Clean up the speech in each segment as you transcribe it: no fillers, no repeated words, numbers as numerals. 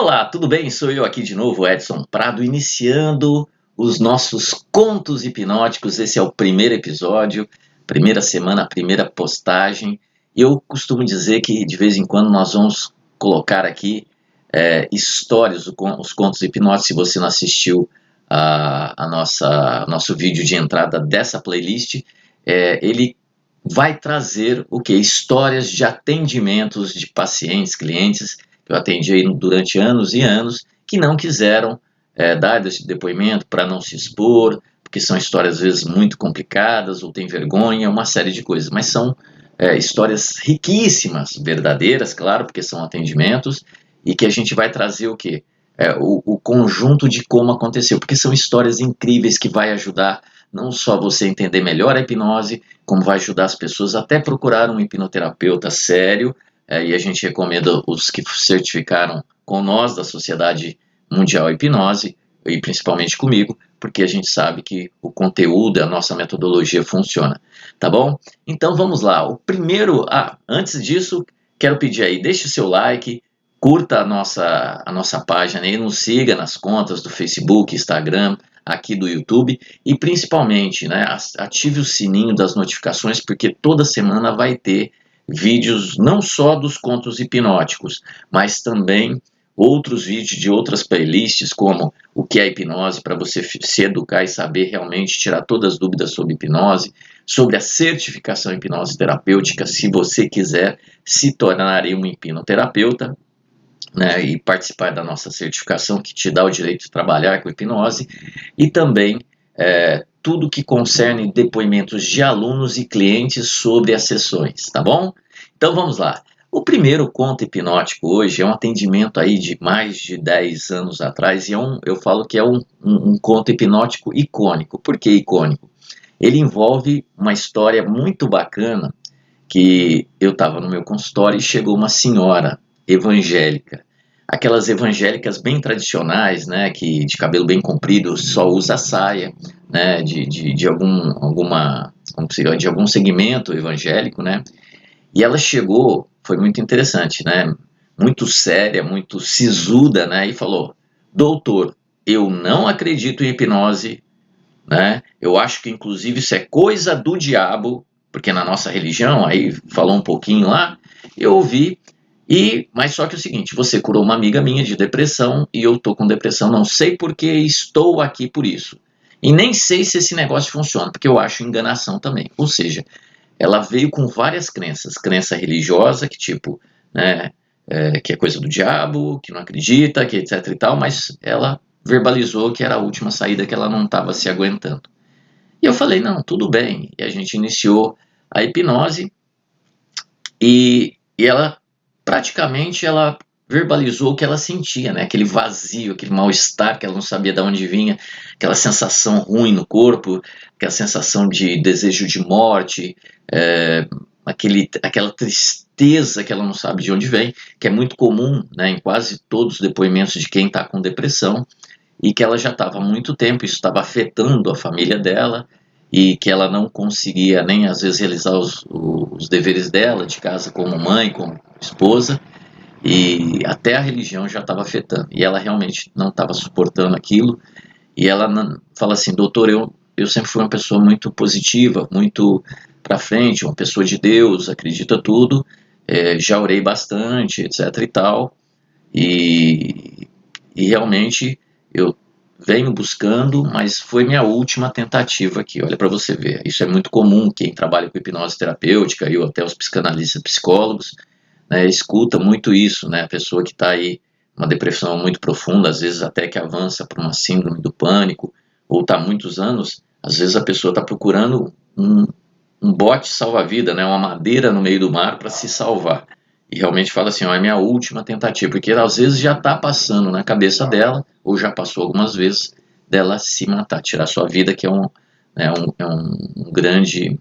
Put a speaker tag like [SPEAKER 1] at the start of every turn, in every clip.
[SPEAKER 1] Olá, tudo bem? Sou eu aqui de novo, Edson Prado, iniciando os nossos contos hipnóticos. Esse é o primeiro episódio, primeira semana, primeira postagem. Eu costumo dizer que de vez em quando nós vamos colocar aqui histórias, os contos hipnóticos. Se você não assistiu nosso vídeo de entrada dessa playlist, ele vai trazer o que? Histórias de atendimentos de pacientes, clientes que eu atendi aí durante anos e anos, que não quiseram dar esse depoimento para não se expor, porque são histórias às vezes muito complicadas, ou tem vergonha, uma série de coisas, mas são histórias riquíssimas, verdadeiras, claro, porque são atendimentos, e que a gente vai trazer o quê? O conjunto de como aconteceu, porque são histórias incríveis que vai ajudar não só você entender melhor a hipnose, como vai ajudar as pessoas até procurar um hipnoterapeuta sério, e a gente recomenda os que certificaram com nós, da Sociedade Mundial Hipnose, e principalmente comigo, porque a gente sabe que o conteúdo, a nossa metodologia funciona, tá bom? Então vamos lá, antes disso, quero pedir aí, deixe o seu like, curta a nossa página e nos siga nas contas do Facebook, Instagram, aqui do YouTube, e principalmente, né, ative o sininho das notificações, porque toda semana vai ter vídeos não só dos contos hipnóticos, mas também outros vídeos de outras playlists, como o que é hipnose, para você se educar e saber realmente tirar todas as dúvidas sobre hipnose, sobre a certificação em hipnose terapêutica, se você quiser se tornar um hipnoterapeuta, né, e participar da nossa certificação, que te dá o direito de trabalhar com hipnose, e também tudo que concerne depoimentos de alunos e clientes sobre as sessões, tá bom? Então vamos lá. O primeiro conto hipnótico hoje é um atendimento aí de mais de 10 anos atrás, e eu falo que é um conto hipnótico icônico. Por que icônico? Ele envolve uma história muito bacana, que eu estava no meu consultório e chegou uma senhora evangélica, aquelas evangélicas bem tradicionais, né, que de cabelo bem comprido, só usa saia, né, de algum segmento evangélico, né, e ela chegou, foi muito interessante, né, muito séria, muito sisuda, né, e falou: doutor, eu não acredito em hipnose, né, eu acho que inclusive isso é coisa do diabo, porque na nossa religião, aí falou um pouquinho lá, eu ouvi, mas só que é o seguinte, você curou uma amiga minha de depressão, e eu tô com depressão, não sei porque estou aqui por isso. E nem sei se esse negócio funciona, porque eu acho enganação também. Ou seja, ela veio com várias crenças, crença religiosa, que tipo, né, que é coisa do diabo, que não acredita, que etc e tal, mas ela verbalizou que era a última saída, que ela não estava se aguentando. E eu falei, não, tudo bem. E a gente iniciou a hipnose, e ela praticamente ela verbalizou o que ela sentia, né? Aquele vazio, aquele mal-estar que ela não sabia de onde vinha, aquela sensação ruim no corpo, aquela sensação de desejo de morte, aquela tristeza que ela não sabe de onde vem, que é muito comum, né, em quase todos os depoimentos de quem está com depressão, e que ela já estava há muito tempo, isso estava afetando a família dela, e que ela não conseguia nem às vezes realizar os deveres dela de casa como mãe, como esposa, e até a religião já estava afetando, e ela realmente não estava suportando aquilo, e ela fala assim, doutor, eu sempre fui uma pessoa muito positiva, muito para frente, uma pessoa de Deus, acredita tudo, já orei bastante, etc e tal, e, e realmente eu venho buscando, mas foi minha última tentativa aqui, olha para você ver, isso é muito comum, quem trabalha com hipnose terapêutica, e até os psicanalistas, psicólogos, né, escuta muito isso, né, a pessoa que está aí, uma depressão muito profunda, às vezes até que avança para uma síndrome do pânico, ou está há muitos anos, às vezes a pessoa está procurando um bote salva-vida, né, uma madeira no meio do mar para se salvar, e realmente fala assim, ó, é minha última tentativa, porque às vezes já está passando na cabeça dela, ou já passou algumas vezes, dela se matar, tirar sua vida, que é um grande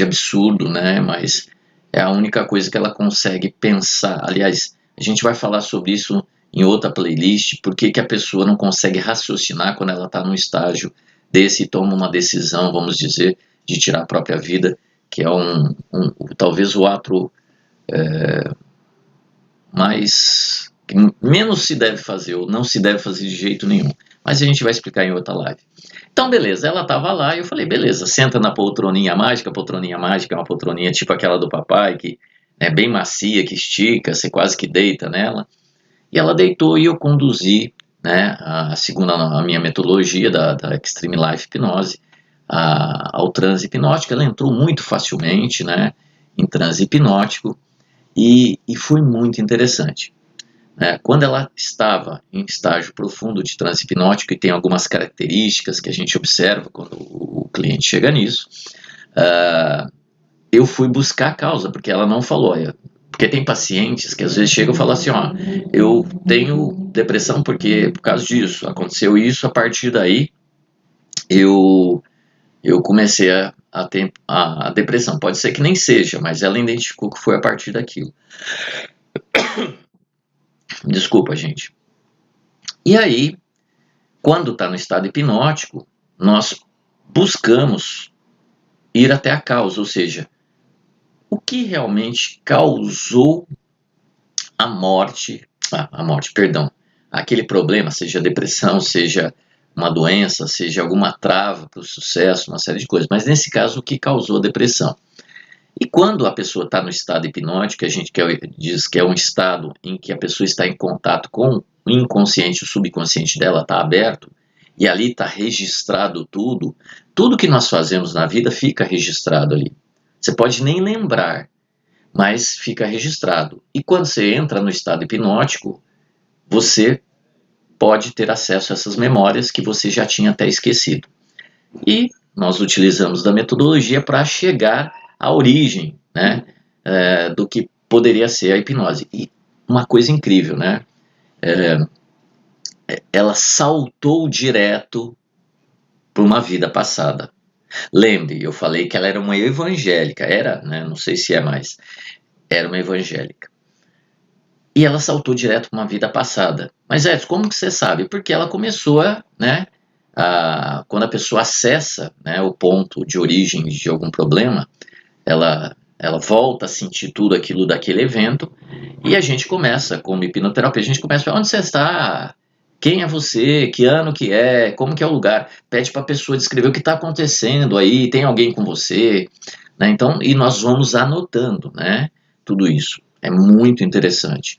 [SPEAKER 1] absurdo, né, mas é a única coisa que ela consegue pensar. Aliás, a gente vai falar sobre isso em outra playlist, por que a pessoa não consegue raciocinar quando ela está num estágio desse e toma uma decisão, vamos dizer, de tirar a própria vida, que é talvez o ato mais que menos se deve fazer, ou não se deve fazer de jeito nenhum. Mas a gente vai explicar em outra live. Então, beleza, ela estava lá e eu falei, beleza, senta na poltroninha mágica. A poltroninha mágica é uma poltroninha tipo aquela do papai, que é bem macia, que estica, você quase que deita nela. E ela deitou e eu conduzi, né, segundo a minha metodologia da Extreme Life Hipnose, ao transe hipnótico. Ela entrou muito facilmente, né, em transe hipnótico e foi muito interessante. Quando ela estava em estágio profundo de transe hipnótico, e tem algumas características que a gente observa quando o cliente chega nisso, eu fui buscar a causa, porque ela não falou. Porque tem pacientes que às vezes chegam e falam assim, ó, eu tenho depressão porque por causa disso, aconteceu isso, a partir daí eu comecei a ter a depressão. Pode ser que nem seja, mas ela identificou que foi a partir daquilo. Desculpa, gente. E aí, quando está no estado hipnótico, nós buscamos ir até a causa, ou seja, o que realmente causou a morte, aquele problema, seja depressão, seja uma doença, seja alguma trava para o sucesso, uma série de coisas. Mas nesse caso, o que causou a depressão? E quando a pessoa está no estado hipnótico, a gente diz que é um estado em que a pessoa está em contato com o inconsciente, o subconsciente dela está aberto, e ali está registrado tudo que nós fazemos na vida fica registrado ali. Você pode nem lembrar, mas fica registrado. E quando você entra no estado hipnótico, você pode ter acesso a essas memórias que você já tinha até esquecido. E nós utilizamos da metodologia para chegar à origem, né, do que poderia ser a hipnose. E uma coisa incrível, né? Ela saltou direto para uma vida passada. Lembre, eu falei que ela era uma evangélica, era, né? Não sei se é mais, era uma evangélica. E ela saltou direto para uma vida passada. Mas Edson, como que você sabe? Porque ela começou quando a pessoa acessa, né, o ponto de origem de algum problema, ela volta a sentir tudo aquilo daquele evento, e a gente começa, como hipnoterapeuta, a gente começa a falar, onde você está? Quem é você? Que ano que é? Como que é o lugar? Pede para a pessoa descrever o que está acontecendo aí, tem alguém com você? Né? Então, e nós vamos anotando, né, tudo isso. É muito interessante.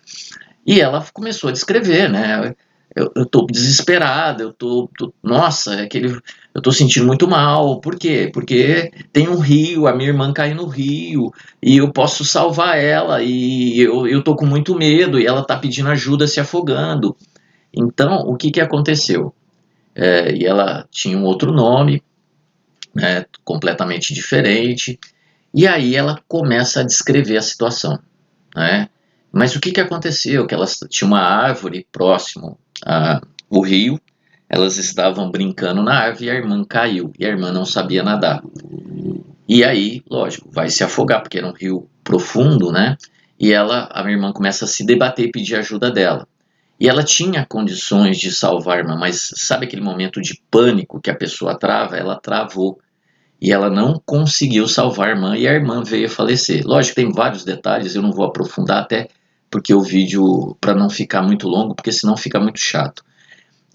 [SPEAKER 1] E ela começou a descrever, né? Eu tô desesperada, nossa, eu tô sentindo muito mal. Por quê? Porque tem um rio, a minha irmã caiu no rio, e eu posso salvar ela, e eu tô com muito medo, e ela tá pedindo ajuda se afogando. Então, o que aconteceu? E ela tinha um outro nome, né, completamente diferente, e aí ela começa a descrever a situação, né? Mas o que aconteceu? Que elas tinham uma árvore próximo ao rio, elas estavam brincando na árvore e a irmã caiu, e a irmã não sabia nadar. E aí, lógico, vai se afogar, porque era um rio profundo, né? E a minha irmã começa a se debater e pedir ajuda dela. E ela tinha condições de salvar a irmã, mas sabe aquele momento de pânico que a pessoa trava? Ela travou. E ela não conseguiu salvar a irmã, e a irmã veio a falecer. Lógico, tem vários detalhes, eu não vou aprofundar, até porque o vídeo, para não ficar muito longo, porque senão fica muito chato.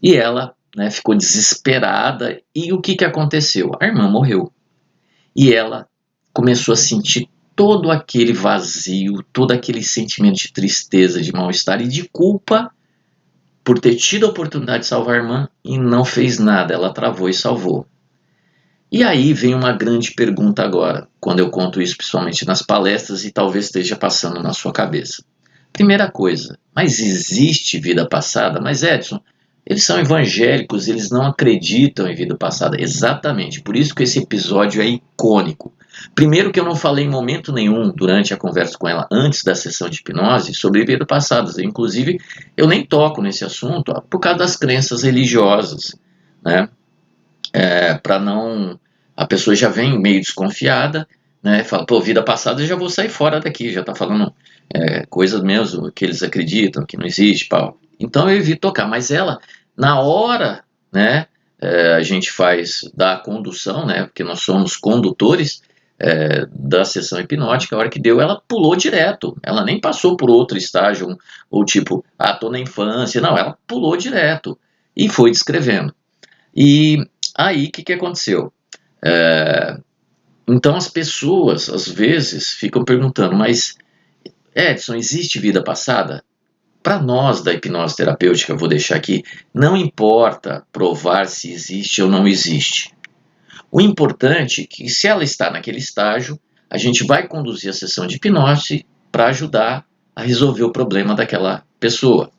[SPEAKER 1] E ela, né, ficou desesperada, e o que aconteceu? A irmã morreu. E ela começou a sentir todo aquele vazio, todo aquele sentimento de tristeza, de mal-estar e de culpa por ter tido a oportunidade de salvar a irmã e não fez nada, ela travou e salvou. E aí vem uma grande pergunta agora, quando eu conto isso principalmente nas palestras, e talvez esteja passando na sua cabeça. Primeira coisa, mas existe vida passada? Mas Edson, eles são evangélicos, eles não acreditam em vida passada. Exatamente, por isso que esse episódio é icônico. Primeiro que eu não falei em momento nenhum durante a conversa com ela, antes da sessão de hipnose, sobre vida passada. Inclusive, eu nem toco nesse assunto por causa das crenças religiosas, né? Para não... A pessoa já vem meio desconfiada, né? Fala, pô, vida passada, eu já vou sair fora daqui, já tá falando coisas mesmo que eles acreditam, que não existe, pau. Então eu evito tocar, mas ela, na hora, né, a gente faz da condução, né, porque nós somos condutores, da sessão hipnótica, a hora que deu, ela pulou direto. Ela nem passou por outro estágio, ou tipo, tô na infância. Não, ela pulou direto e foi descrevendo. E aí, o que aconteceu? Então as pessoas, às vezes, ficam perguntando, mas Edson, existe vida passada? Para nós da hipnose terapêutica, eu vou deixar aqui, não importa provar se existe ou não existe. O importante é que, se ela está naquele estágio, a gente vai conduzir a sessão de hipnose para ajudar a resolver o problema daquela pessoa.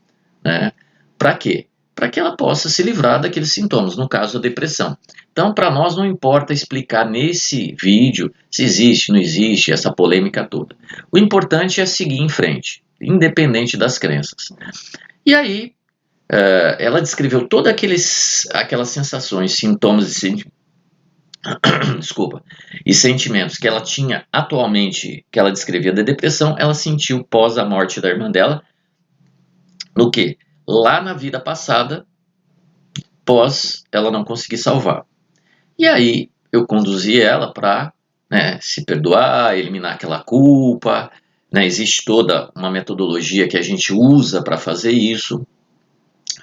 [SPEAKER 1] Né? Para quê? Para que ela possa se livrar daqueles sintomas, no caso a depressão. Então, para nós não importa explicar nesse vídeo se existe, não existe, essa polêmica toda. O importante é seguir em frente, independente das crenças. E aí, ela descreveu todas aquelas sensações, sintomas e sentimentos que ela tinha atualmente, que ela descrevia da depressão, ela sentiu pós a morte da irmã dela, no que? Lá na vida passada, pós ela não conseguir salvar. E aí eu conduzi ela para se perdoar, eliminar aquela culpa. Existe toda uma metodologia que a gente usa para fazer isso.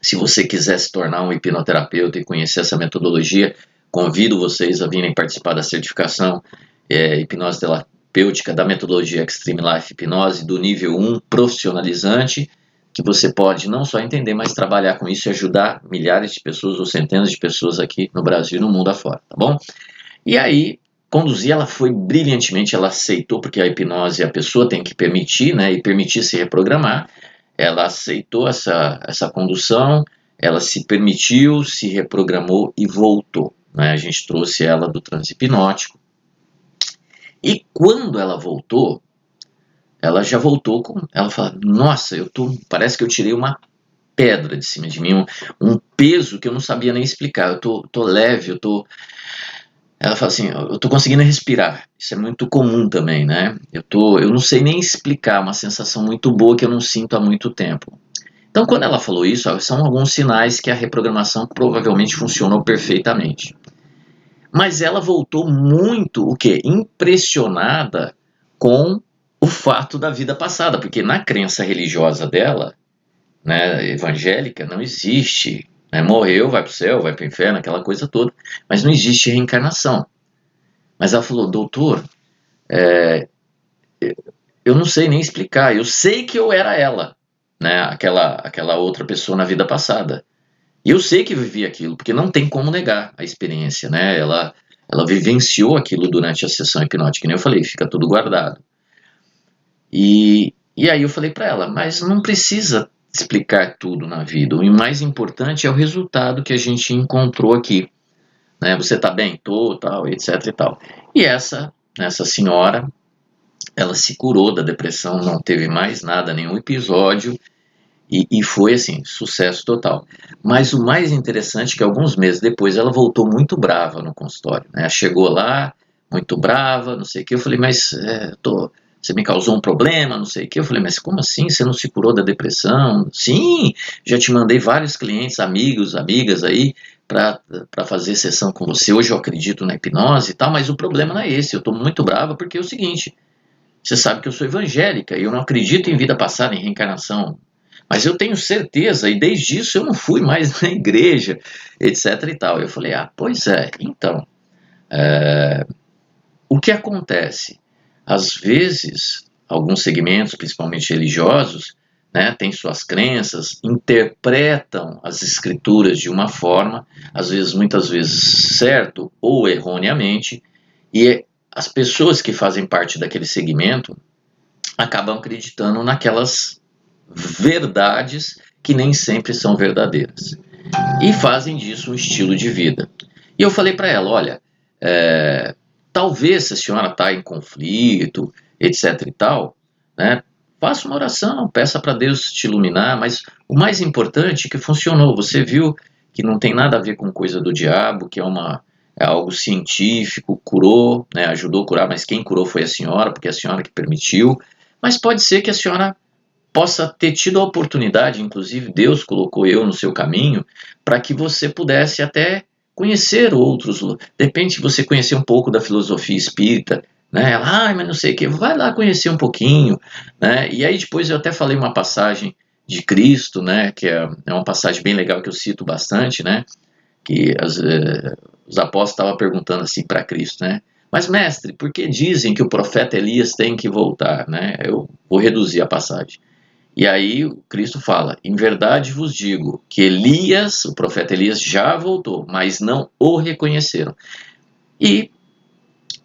[SPEAKER 1] Se você quiser se tornar um hipnoterapeuta e conhecer essa metodologia, convido vocês a virem participar da certificação hipnose terapêutica da metodologia Extreme Life Hipnose do nível 1 profissionalizante, que você pode não só entender, mas trabalhar com isso e ajudar milhares de pessoas ou centenas de pessoas aqui no Brasil e no mundo afora, tá bom? E aí, conduzir, ela foi brilhantemente, ela aceitou, porque a hipnose a pessoa tem que permitir, e permitir se reprogramar. Ela aceitou essa condução, ela se permitiu, se reprogramou e voltou. A gente trouxe ela do transe hipnótico. E quando ela voltou, ela já voltou com... Ela fala, nossa, parece que eu tirei uma pedra de cima de mim, um peso que eu não sabia nem explicar. Eu tô leve, Ela fala assim, eu tô conseguindo respirar. Isso é muito comum também, eu não sei nem explicar, uma sensação muito boa que eu não sinto há muito tempo. Então, quando ela falou isso, são alguns sinais que a reprogramação provavelmente funcionou perfeitamente. Mas ela voltou muito, impressionada com o fato da vida passada, porque na crença religiosa dela, evangélica, não existe, morreu, vai para o céu, vai para o inferno, aquela coisa toda, mas não existe reencarnação. Mas ela falou, doutor, eu não sei nem explicar, eu sei que eu era ela, aquela outra pessoa na vida passada. E eu sei que vivi aquilo, porque não tem como negar a experiência, ela vivenciou aquilo durante a sessão hipnótica, nem eu falei, fica tudo guardado. E aí eu falei para ela, mas não precisa explicar tudo na vida, o mais importante é o resultado que a gente encontrou aqui. Você tá bem? Tô, tal, etc e tal. E essa senhora, ela se curou da depressão, não teve mais nada, nenhum episódio, e foi assim, sucesso total. Mas o mais interessante é que alguns meses depois ela voltou muito brava no consultório, chegou lá, muito brava, não sei o que, eu falei, mas você me causou um problema, não sei o que, eu falei, mas como assim, você não se curou da depressão? Sim, já te mandei vários clientes, amigos, amigas aí, para fazer sessão com você, hoje eu acredito na hipnose e tal, mas o problema não é esse, eu estou muito brava porque é o seguinte, você sabe que eu sou evangélica e eu não acredito em vida passada, em reencarnação, mas eu tenho certeza, e desde isso eu não fui mais na igreja, etc e tal. Eu falei, pois é, então, o que acontece? Às vezes, alguns segmentos, principalmente religiosos, têm suas crenças, interpretam as escrituras de uma forma, às vezes, muitas vezes certo ou erroneamente, e as pessoas que fazem parte daquele segmento acabam acreditando naquelas verdades que nem sempre são verdadeiras e fazem disso um estilo de vida. E eu falei para ela, olha, talvez se a senhora está em conflito, etc e tal, faça uma oração, peça para Deus te iluminar, mas o mais importante é que funcionou, você viu que não tem nada a ver com coisa do diabo, que é algo científico, curou, ajudou a curar, mas quem curou foi a senhora, porque é a senhora que permitiu, mas pode ser que a senhora possa ter tido a oportunidade, inclusive Deus colocou eu no seu caminho, para que você pudesse até conhecer outros, de repente você conhecer um pouco da filosofia espírita, né? Ela, mas não sei o que, vai lá conhecer um pouquinho, né? E aí depois eu até falei uma passagem de Cristo, né? Que é uma passagem bem legal que eu cito bastante, né? Que os apóstolos estavam perguntando assim para Cristo, né? Mas mestre, por que dizem que o profeta Elias tem que voltar, né? Eu vou reduzir a passagem. E aí Cristo fala: em verdade vos digo que Elias, o profeta Elias, já voltou, mas não o reconheceram. E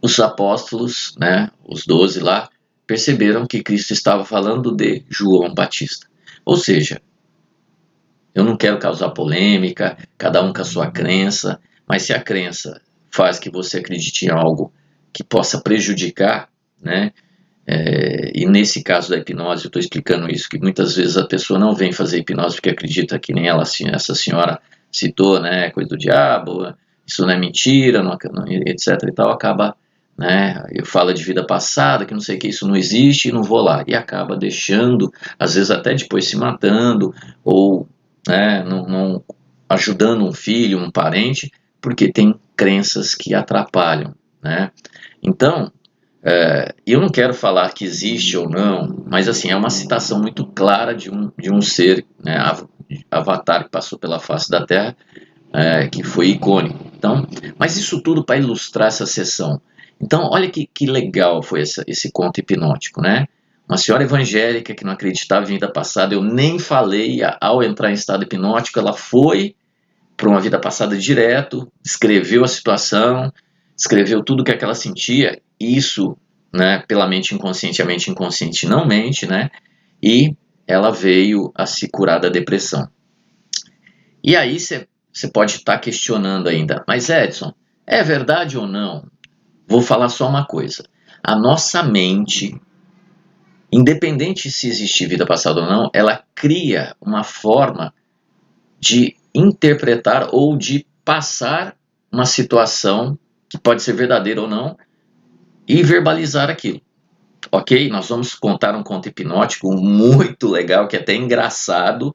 [SPEAKER 1] os apóstolos, né, os 12 lá, perceberam que Cristo estava falando de João Batista. Ou seja, eu não quero causar polêmica, cada um com a sua crença, mas se a crença faz que você acredite em algo que possa prejudicar, né? E nesse caso da hipnose, eu estou explicando isso, que muitas vezes a pessoa não vem fazer hipnose porque acredita que nem ela, essa senhora citou, né, coisa do diabo, isso não é mentira, não, etc e tal, acaba, né, eu falo de vida passada, que não sei o que, isso não existe e não vou lá, e acaba deixando, às vezes até depois se matando, ou, né, não ajudando um filho, um parente, porque tem crenças que atrapalham, né, então, eu não quero falar que existe ou não, mas assim, é uma citação muito clara de um ser, né, Avatar, que passou pela face da Terra, que foi icônico. Então, mas isso tudo para ilustrar essa sessão. Então, olha que legal foi esse conto hipnótico, né? Uma senhora evangélica que não acreditava em vida passada, eu nem falei, ao entrar em estado hipnótico, ela foi para uma vida passada direto, escreveu a situação, escreveu tudo o que ela sentia, isso, né, pela mente inconsciente, a mente inconsciente não mente, né, e ela veio a se curar da depressão. E aí você pode estar questionando ainda, mas Edson, é verdade ou não? Vou falar só uma coisa, a nossa mente, independente se existe vida passada ou não, ela cria uma forma de interpretar ou de passar uma situação que pode ser verdadeira ou não e verbalizar aquilo. Ok? Nós vamos contar um conto hipnótico muito legal, que é até engraçado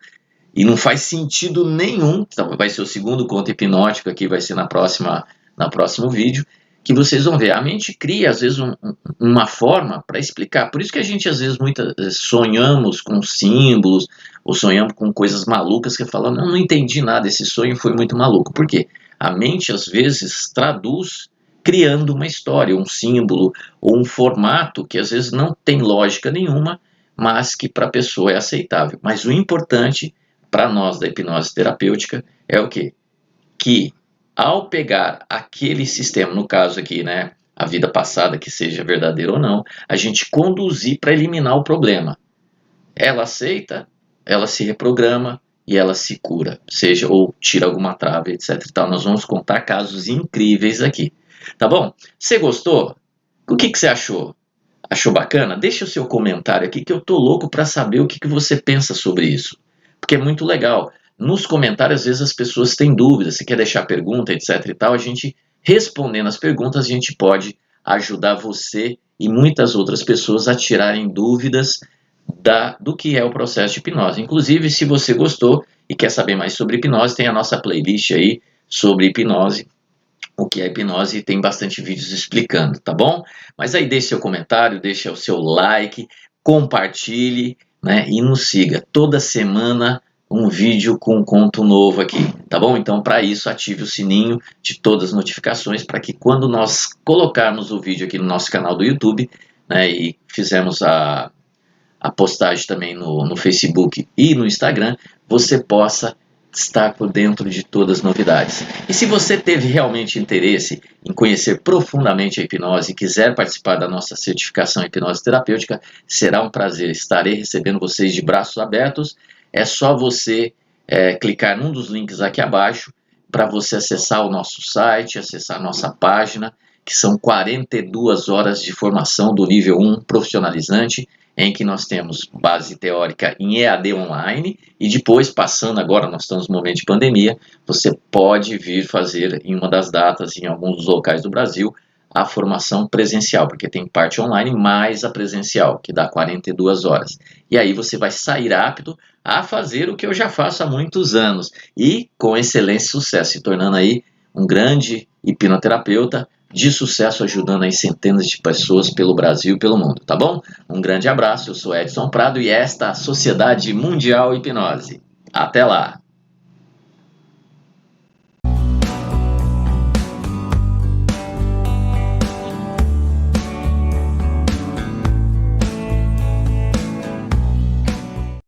[SPEAKER 1] e não faz sentido nenhum. Então, vai ser o segundo conto hipnótico aqui, vai ser no próximo vídeo, que vocês vão ver. A mente cria, às vezes, uma forma para explicar. Por isso que a gente, às vezes, sonhamos com símbolos ou sonhamos com coisas malucas que falam, não entendi nada, esse sonho foi muito maluco. Por quê? A mente, às vezes, traduz criando uma história, um símbolo ou um formato que, às vezes, não tem lógica nenhuma, mas que para a pessoa é aceitável. Mas o importante para nós da hipnose terapêutica é o quê? Que ao pegar aquele sistema, no caso aqui, né, a vida passada, que seja verdadeira ou não, a gente conduzir para eliminar o problema. Ela aceita, ela se reprograma e ela se cura, seja ou tira alguma trave, etc. E tal. Nós vamos contar casos incríveis aqui, tá bom? Você gostou? O que você achou? Achou bacana? Deixa o seu comentário aqui que eu tô louco para saber o que você pensa sobre isso, porque é muito legal. Nos comentários, às vezes as pessoas têm dúvidas, se quer deixar pergunta, etc e tal, a gente respondendo as perguntas, a gente pode ajudar você e muitas outras pessoas a tirarem dúvidas do que é o processo de hipnose. Inclusive, se você gostou e quer saber mais sobre hipnose, tem a nossa playlist aí sobre hipnose, o que é hipnose, e tem bastante vídeos explicando, tá bom? Mas aí deixe seu comentário, deixe o seu like, compartilhe, né, e nos siga. Toda semana um vídeo com um conto novo aqui, tá bom? Então, para isso, ative o sininho de todas as notificações para que quando nós colocarmos o vídeo aqui no nosso canal do YouTube, né, e fizermos a postagem também no Facebook e no Instagram, você possa estar por dentro de todas as novidades. E se você teve realmente interesse em conhecer profundamente a hipnose e quiser participar da nossa certificação em hipnose terapêutica, será um prazer. Estarei recebendo vocês de braços abertos. É só você clicar num dos links aqui abaixo para você acessar o nosso site, acessar a nossa página, que são 42 horas de formação do nível 1 profissionalizante, em que nós temos base teórica em EAD online e depois, passando agora, nós estamos no momento de pandemia, você pode vir fazer em uma das datas, em alguns dos locais do Brasil, a formação presencial, porque tem parte online mais a presencial, que dá 42 horas. E aí você vai sair apto a fazer o que eu já faço há muitos anos e com excelente sucesso, se tornando aí um grande hipnoterapeuta de sucesso ajudando aí centenas de pessoas pelo Brasil e pelo mundo, tá bom? Um grande abraço, eu sou Edson Prado e esta é a Sociedade Mundial Hipnose. Até lá!